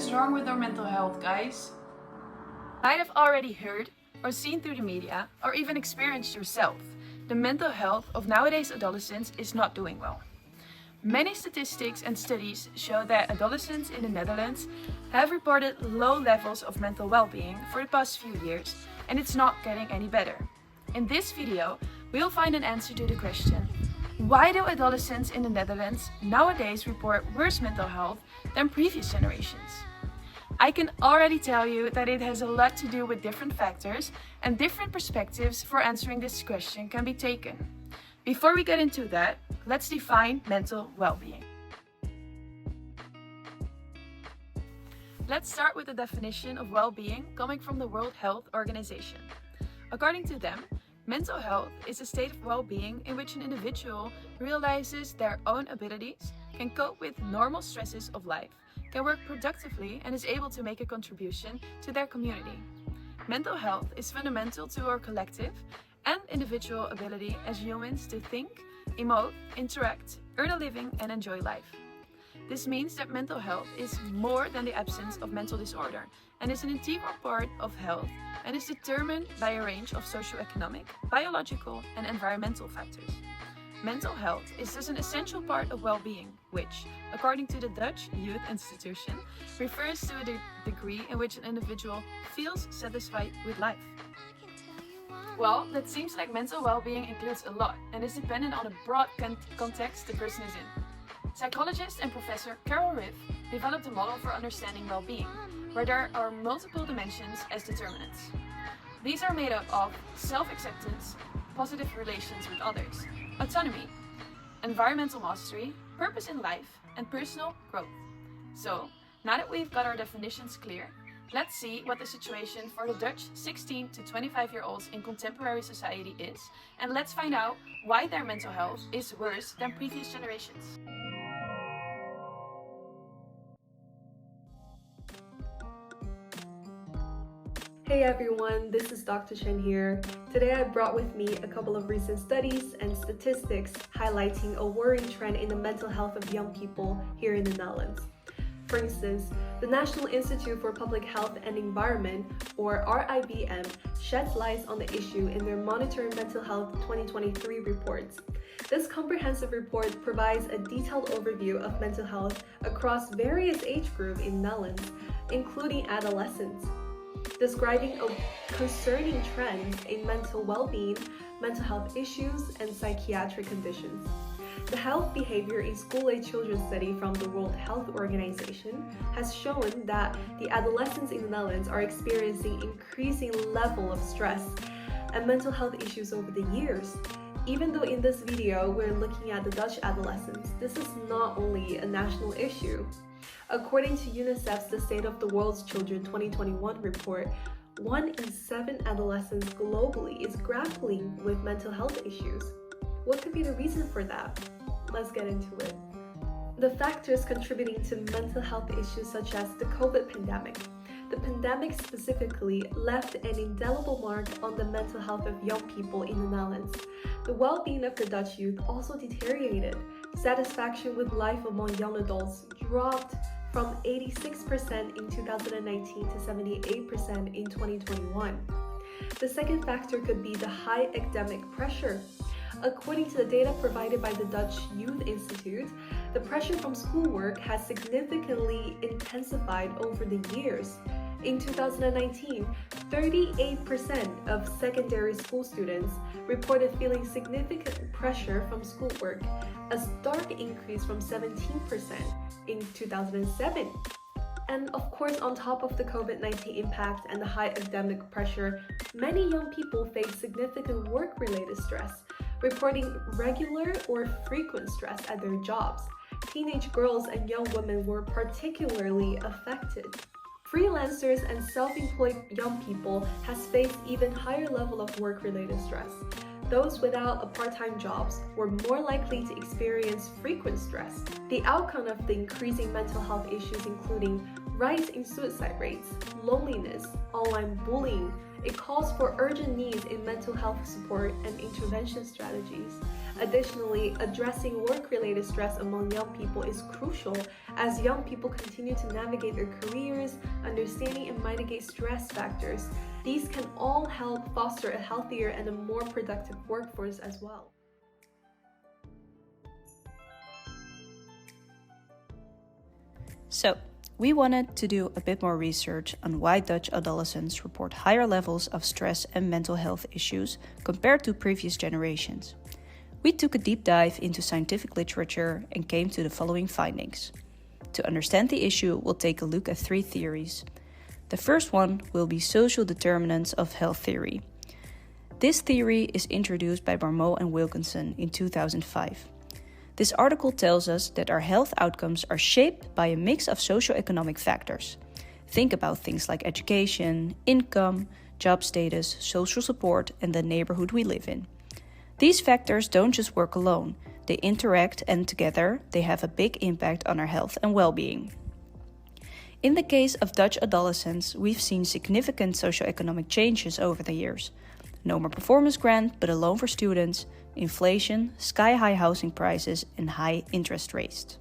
is wrong with our mental health, guys? You might have already heard or seen through the media or even experienced yourself. The mental health of nowadays adolescents is not doing well. Many statistics and studies show that adolescents in the Netherlands have reported low levels of mental well-being for the past few years, and it's not getting any better. In this video, we'll find an answer to the question: why do adolescents in the Netherlands nowadays report worse mental health than previous generations? I can already tell you that it has a lot to do with different factors, and different perspectives for answering this question can be taken. Before we get into that, let's define mental well-being. Let's start with the definition of well-being coming from the World Health Organization. According to them, mental health is a state of well-being in which an individual realizes their own abilities, can cope with normal stresses of life, can work productively, and is able to make a contribution to their community. Mental health is fundamental to our collective and individual ability as humans to think, emote, interact, earn a living, and enjoy life. This means that mental health is more than the absence of mental disorder and is an integral part of health and is determined by a range of socioeconomic, biological, and environmental factors. Mental health is thus an essential part of well-being, which, according to the Dutch Youth Institution, refers to the degree in which an individual feels satisfied with life. Well, that seems like mental well-being includes a lot and is dependent on a broad context the person is in. Psychologist and professor Carol Riff developed a model for understanding well-being, where there are multiple dimensions as determinants. These are made up of self-acceptance, positive relations with others, autonomy, environmental mastery, purpose in life, and personal growth. So, now that we've got our definitions clear, let's see what the situation for the Dutch 16 to 25-year-olds in contemporary society is, and let's find out why their mental health is worse than previous generations. Hey everyone, this is Dr. Chen here. Today I brought with me a couple of recent studies and statistics highlighting a worrying trend in the mental health of young people here in the Netherlands. For instance, the National Institute for Public Health and Environment, or RIVM, sheds light on the issue in their Monitoring Mental Health 2023 reports. This comprehensive report provides a detailed overview of mental health across various age groups in the Netherlands, including adolescents, describing concerning trends in mental well-being, mental health issues, and psychiatric conditions. The Health Behavior in School-Age Children study from the World Health Organization has shown that the adolescents in the Netherlands are experiencing increasing level of stress and mental health issues over the years. Even though in this video we're looking at the Dutch adolescents, this is not only a national issue. According to UNICEF's The State of the World's Children 2021 report, 1 in 7 adolescents globally is grappling with mental health issues. What could be the reason for that? Let's get into it. The factors contributing to mental health issues such as the COVID pandemic. The pandemic specifically left an indelible mark on the mental health of young people in the Netherlands. The well-being of the Dutch youth also deteriorated. Satisfaction with life among young adults dropped from 86% in 2019 to 78% in 2021. The second factor could be the high academic pressure. According to the data provided by the Dutch Youth Institute, the pressure from schoolwork has significantly intensified over the years. In 2019, 38% of secondary school students reported feeling significant pressure from schoolwork, a stark increase from 17% in 2007. And of course, on top of the COVID-19 impact and the high academic pressure, many young people face significant work-related stress, reporting regular or frequent stress at their jobs. Teenage girls and young women were particularly affected. Freelancers and self-employed young people has faced even higher level of work-related stress. Those without a part-time jobs were more likely to experience frequent stress. The outcome of the increasing mental health issues including rise in suicide rates, loneliness, online bullying, It calls for urgent needs in mental health support and intervention strategies. Additionally, addressing work-related stress among young people is crucial as young people continue to navigate their careers, understanding and mitigate stress factors. These can all help foster a healthier and a more productive workforce as well. So, we wanted to do a bit more research on why Dutch adolescents report higher levels of stress and mental health issues compared to previous generations. We took a deep dive into scientific literature and came to the following findings. To understand the issue, we'll take a look at 3 theories. The first one will be social determinants of health theory. This theory is introduced by Marmot and Wilkinson in 2005. This article tells us that our health outcomes are shaped by a mix of socioeconomic factors. Think about things like education, income, job status, social support, and the neighborhood we live in. These factors don't just work alone, they interact and together they have a big impact on our health and well-being. In the case of Dutch adolescents, we've seen significant socioeconomic changes over the years. No more performance grant, but a loan for students, inflation, sky-high housing prices, and high interest rates.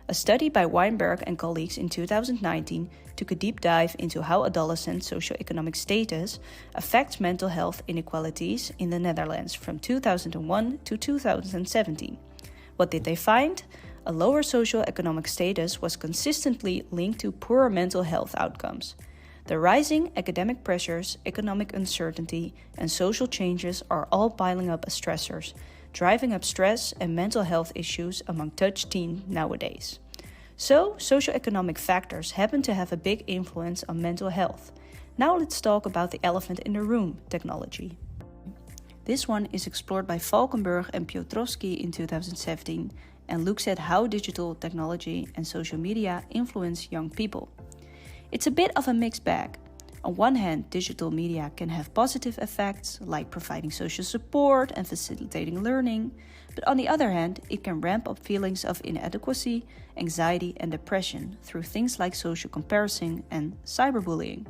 A study by Weinberg and colleagues in 2019 took a deep dive into how adolescent socioeconomic status affects mental health inequalities in the Netherlands from 2001 to 2017. What did they find? A lower socioeconomic status was consistently linked to poorer mental health outcomes. The rising academic pressures, economic uncertainty, and social changes are all piling up as stressors, driving up stress and mental health issues among Dutch teens nowadays. So, socioeconomic factors happen to have a big influence on mental health. Now let's talk about the elephant in the room, technology. This one is explored by Valkenburg and Piotrowski in 2017 and looks at how digital technology and social media influence young people. It's a bit of a mixed bag. On one hand, digital media can have positive effects, like providing social support and facilitating learning, but on the other hand, it can ramp up feelings of inadequacy, anxiety, and depression through things like social comparison and cyberbullying.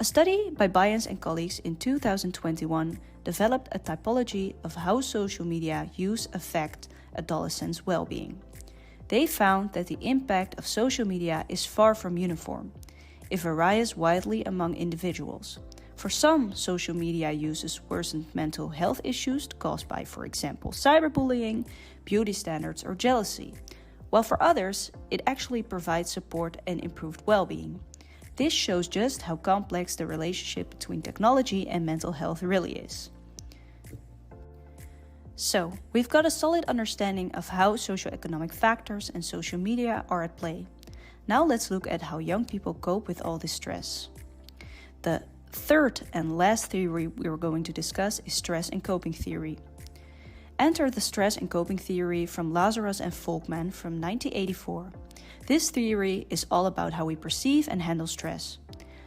A study by Byans and colleagues in 2021 developed a typology of how social media use affect adolescents' well-being. They found that the impact of social media is far from uniform. It varies widely among individuals. For some, social media uses worsened mental health issues caused by, for example, cyberbullying, beauty standards, or jealousy, while for others, it actually provides support and improved well-being. This shows just how complex the relationship between technology and mental health really is. So, we've got a solid understanding of how socioeconomic factors and social media are at play. Now let's look at how young people cope with all this stress. The third and last theory we are going to discuss is stress and coping theory. Enter the stress and coping theory from Lazarus and Folkman from 1984. This theory is all about how we perceive and handle stress.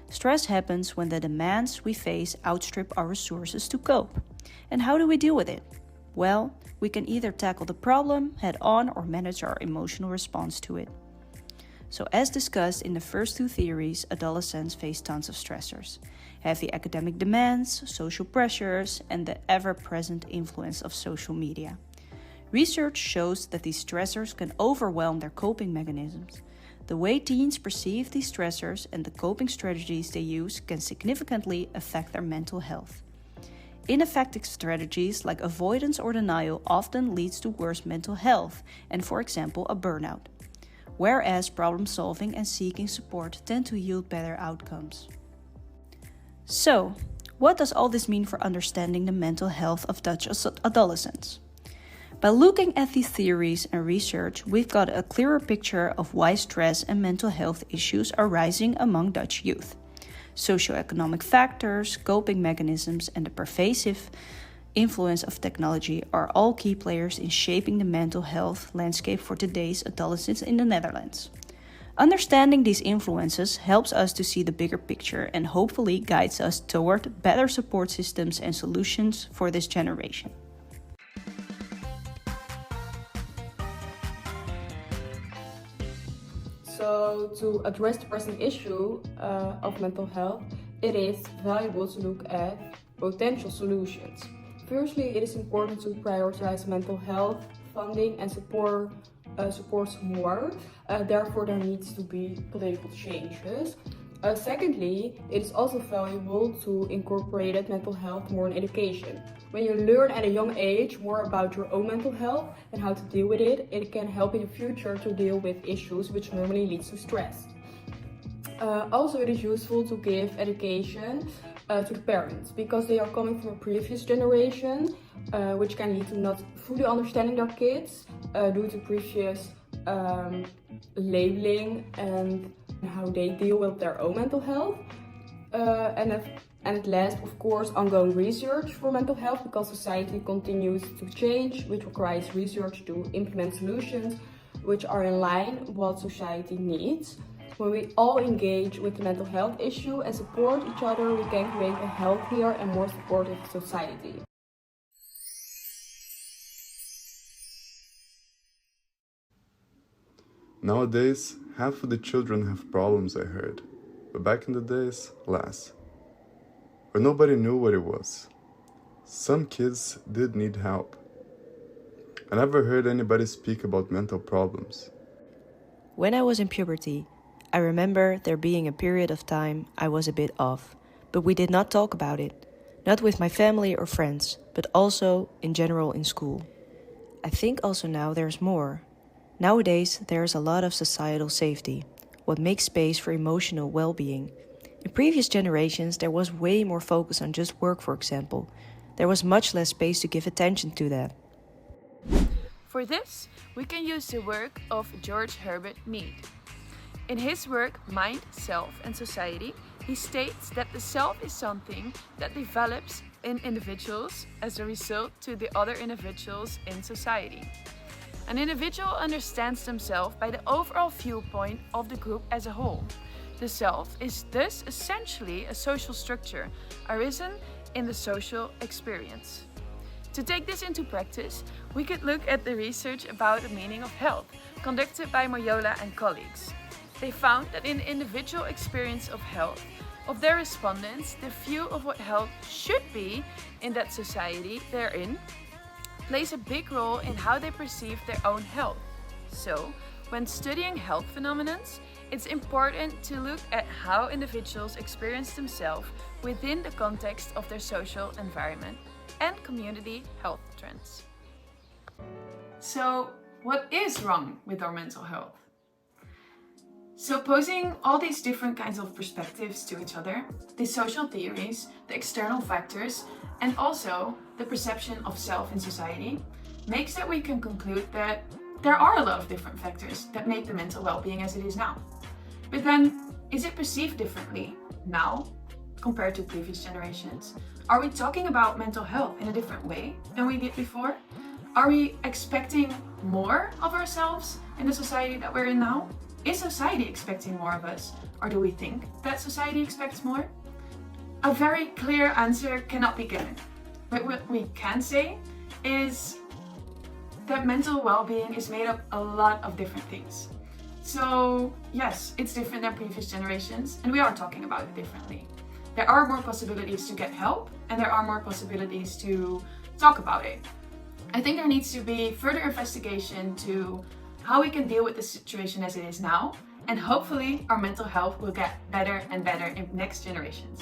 Stress happens when the demands we face outstrip our resources to cope. And how do we deal with it? Well, we can either tackle the problem head on or manage our emotional response to it. So as discussed in the first 2 theories, adolescents face tons of stressors. Heavy academic demands, social pressures, and the ever-present influence of social media. Research shows that these stressors can overwhelm their coping mechanisms. The way teens perceive these stressors and the coping strategies they use can significantly affect their mental health. Ineffective strategies like avoidance or denial often leads to worse mental health and, for example, a burnout. Whereas problem solving and seeking support tend to yield better outcomes. So, what does all this mean for understanding the mental health of Dutch adolescents? By looking at these theories and research, we've got a clearer picture of why stress and mental health issues are rising among Dutch youth. Socioeconomic factors, coping mechanisms, and the pervasive influence of technology are all key players in shaping the mental health landscape for today's adolescents in the Netherlands. Understanding these influences helps us to see the bigger picture and hopefully guides us toward better support systems and solutions for this generation. So to address the present issue of mental health, it is valuable to look at potential solutions. Firstly, it is important to prioritize mental health, funding and supports more. Therefore, there needs to be political changes. Secondly, it is also valuable to incorporate mental health more in education. When you learn at a young age more about your own mental health and how to deal with it, it can help in the future to deal with issues which normally leads to stress. Also, it is useful to give education to the parents because they are coming from a previous generation, which can lead to not fully understanding their kids due to previous labeling and how they deal with their own mental health. And at last, of course, ongoing research for mental health because society continues to change, which requires research to implement solutions which are in line with what society needs. When we all engage with the mental health issue and support each other, we can create a healthier and more supportive society. Nowadays, half of the children have problems, I heard, but back in the days, less. Where nobody knew what it was. Some kids did need help. I never heard anybody speak about mental problems. When I was in puberty, I remember there being a period of time I was a bit off, but we did not talk about it, not with my family or friends, but also in general in school. I think also now there's more. Nowadays, there's a lot of societal safety, what makes space for emotional well-being. In previous generations, there was way more focus on just work, for example. There was much less space to give attention to that. For this, we can use the work of George Herbert Mead. In his work, Mind, Self and Society, he states that the self is something that develops in individuals as a result to the other individuals in society. An individual understands themselves by the overall viewpoint of the group as a whole. The self is thus essentially a social structure arisen in the social experience. To take this into practice, we could look at the research about the meaning of health, conducted by Moyola and colleagues. They found that in the individual experience of health of their respondents, the view of what health should be in that society they're in plays a big role in how they perceive their own health. So, when studying health phenomena, it's important to look at how individuals experience themselves within the context of their social environment and community health trends. So, what is wrong with our mental health? So posing all these different kinds of perspectives to each other, the social theories, the external factors, and also the perception of self in society, makes that we can conclude that there are a lot of different factors that make the mental well-being as it is now. But then, is it perceived differently now compared to previous generations? Are we talking about mental health in a different way than we did before? Are we expecting more of ourselves in the society that we're in now? Is society expecting more of us, or do we think that society expects more? A very clear answer cannot be given, but what we can say is that mental well-being is made up a lot of different things. So yes, it's different than previous generations, and we are talking about it differently. There are more possibilities to get help, and there are more possibilities to talk about it. I think there needs to be further investigation to how we can deal with the situation as it is now, and hopefully our mental health will get better and better in next generations.